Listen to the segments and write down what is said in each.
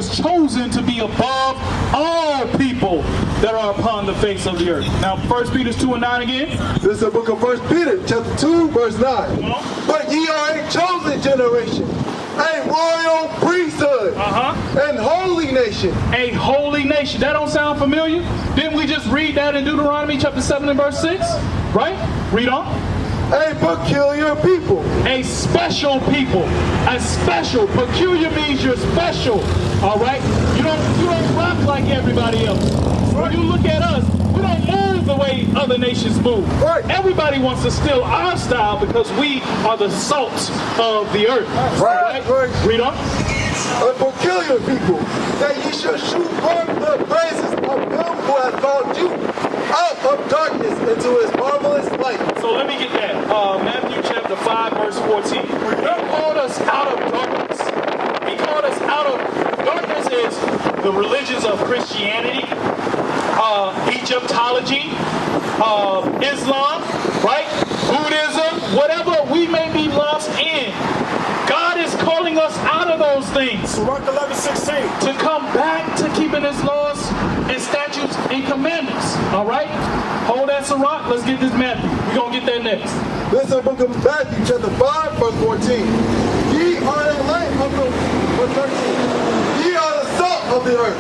was chosen to be above all people that are upon the face of the earth. Now, 1 Peter 2:9 again. This is the book of 1 Peter, chapter 2, verse 9. But ye are a chosen generation, a royal priesthood, and holy nation. A holy nation. That don't sound familiar? Didn't we just read that in Deuteronomy chapter 7 and verse 6? Right? Read on. A peculiar people. A special people. A special. Peculiar means you're special. All right? You don't rock like everybody else. When you look at us, we don't move the way other nations move. Right. Everybody wants to steal our style because we are the salt of the earth. Right. Read on. A peculiar people, that ye shall shoot forth the praises of him who has called you out of darkness into his marvelous light. So let me get that. Matthew chapter 5, verse 14. He called us out of darkness. He called us out of darkness is the religions of Christianity, Egyptology, Islam, right? Buddhism, whatever we may be lost in. God is calling us out of those things. Sirach 11:16. To come back to keeping his laws and statutes and commandments. All right? Hold that, Sirach. Let's get this Matthew. We're going to get that next. This is the book of Matthew, chapter 5, verse 14. Ye are the light of the verse 13. Ye are the salt of the earth.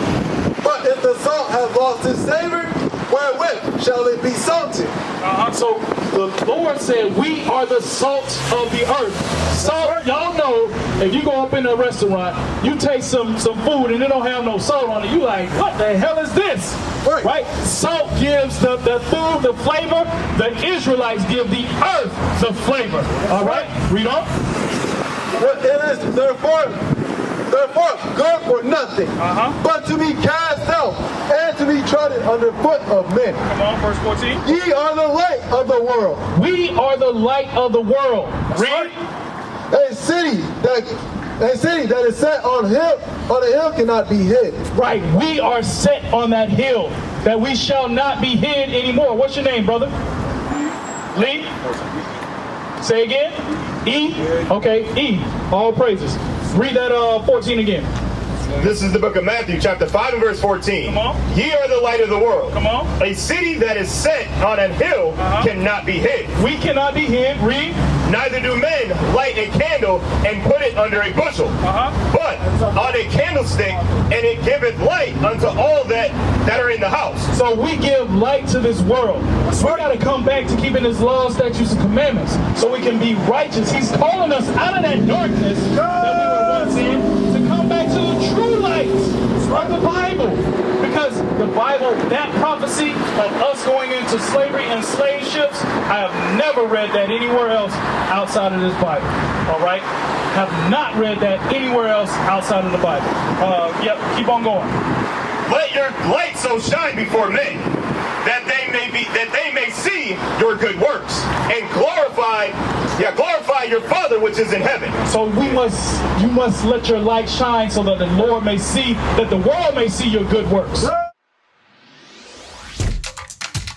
But if the salt has lost its savor, wherewith shall it be salted? So the Lord said, we are the salt of the earth. Salt, y'all know, if you go up in a restaurant, you taste some food and it don't have no salt on it, you like, what the hell is this? Right? Salt gives the food the flavor. The Israelites give the earth the flavor. All right? Read on. It is therefore good for nothing, but to be cast out and to be trodden under foot of men. Come on, verse 14. Ye are the light of the world. We are the light of the world. Read. A city that is set on a hill cannot be hid. Right. We are set on that hill that we shall not be hid anymore. What's your name, brother? Lee? Say again? E? Okay, E. All praises. Read that 14 again. This is the book of Matthew, chapter 5 and verse 14. Come on. Ye are the light of the world. Come on. A city that is set on a hill cannot be hid. We cannot be hid. Read. Neither do men light a candle and put it under a bushel, but on a candlestick, and it giveth light unto all that are in the house. So we give light to this world. We got to come back to keeping his laws, statutes, and commandments so we can be righteous. He's calling us out of that darkness that we were once in to come back to the true light of the Bible. Because the Bible, that prophecy of us going into slavery and slave ships, I have never read that anywhere else outside of this Bible. All right? Have not read that anywhere else outside of the Bible. Yep, keep on going. Let your light so shine before men, that they may see your good works and glorify your Father which is in heaven. So you must let your light shine so that the Lord may see, that the world may see your good works.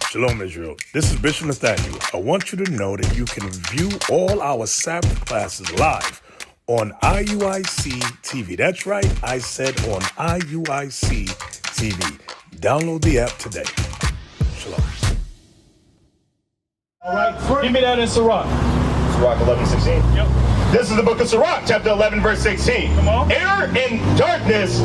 Shalom, Israel. This is Bishop Nathaniel. I want you to know that you can view all our Sabbath classes live on IUIC TV. That's right, I said on IUIC TV. Download the app today. Shalom. All right, give me that in Sirach. Sirach 11:16. Yep. This is the book of Sirach, chapter 11, verse 16. Come on. Error and darkness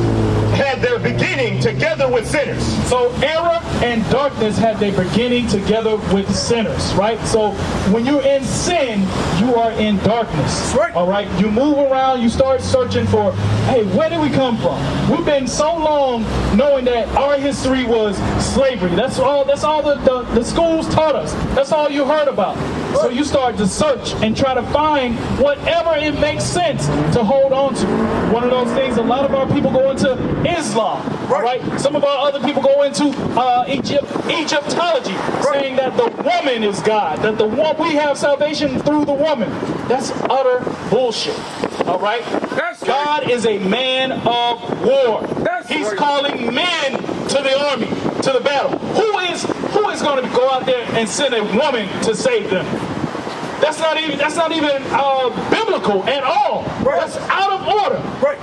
had their beginning together with sinners. So error and darkness had their beginning together with sinners, right? So when you're in sin, you are in darkness. Right. All right? You move around, you start searching for, hey, where did we come from? We've been so long knowing that our history was slavery. That's all the schools taught us. That's all you heard about. So you start to search and try to find whatever it makes sense to hold on to. One of those things, a lot of our people go into Islam, right? Some of our other people go into Egyptology, saying that the woman is God, that we have salvation through the woman. That's utter bullshit, all right? God is a man of war. He's calling men to the army, to the battle. Who is going to go out there and send a woman to save them? That's not even biblical at all. That's out of order. Right.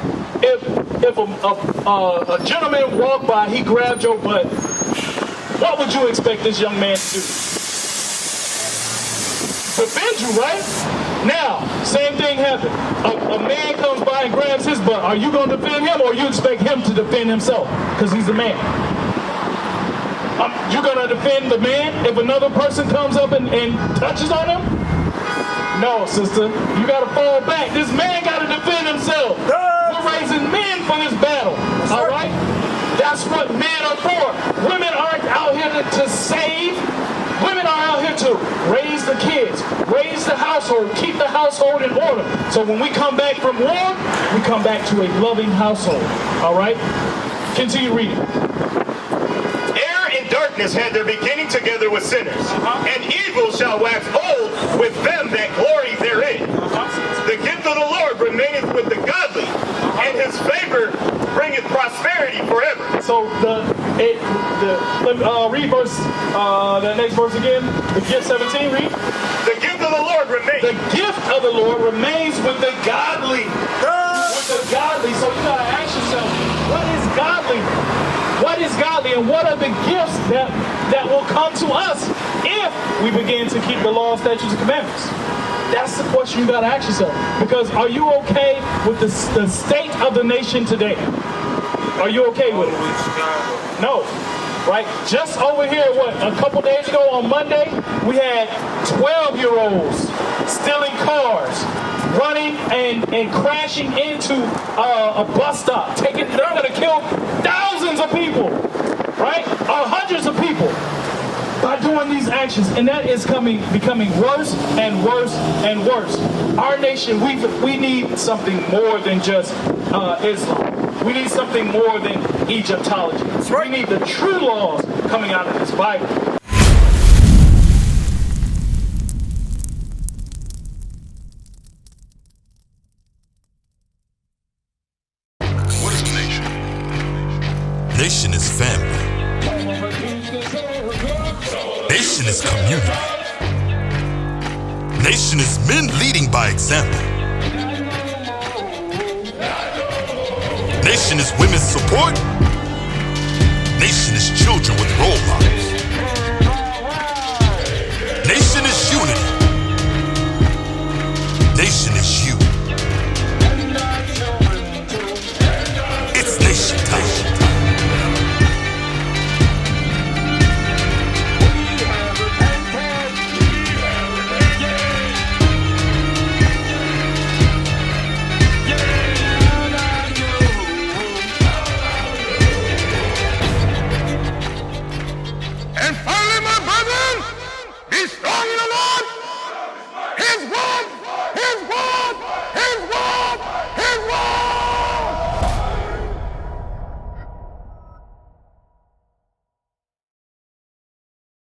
if a gentleman walked by, he grabbed your butt, what would you expect this young man to do? Defend you, right? Now, same thing happened. A man comes by and grabs his butt. Are you going to defend him, or you expect him to defend himself because he's a man? You going to defend the man if another person comes up and touches on him? No, sister. You got to fall back. This man got to defend himself. We're raising men for this battle. All right? That's what men are for. Women aren't out here to save. Women are out here to raise the kids, raise the household, keep the household in order. So when we come back from war, we come back to a loving household. All right? Continue reading. Error and darkness had their beginning together with sinners, and evil shall wax old with them that glory therein. The gift of the Lord remaineth with the godly, and his favor bringeth prosperity forever. So read verse, the next verse again. The gift 17, read. The gift of the Lord remains. The gift of the Lord remains with the godly. With the godly. So you gotta ask yourself, what is godly? What is godly, and what are the gifts that will come to us if we begin to keep the law, statutes, and commandments? That's the question you gotta ask yourself. Because are you okay with the state of the nation today? Are you okay with it? No. Right? Just over here, a couple days ago on Monday, we had 12-year-olds stealing cars, running and crashing into a bus stop. They're going to kill thousands of people, right? Hundreds of people by doing these actions. And that is becoming worse and worse and worse. Our nation, we need something more than just Islam. We need something more than Egyptology. We need the true laws coming out of this Bible. What is a nation? Nation is family. Nation is community. Nation is men leading by example. Nation is women's support. Nation is children with role models. Nation is unity. Nation is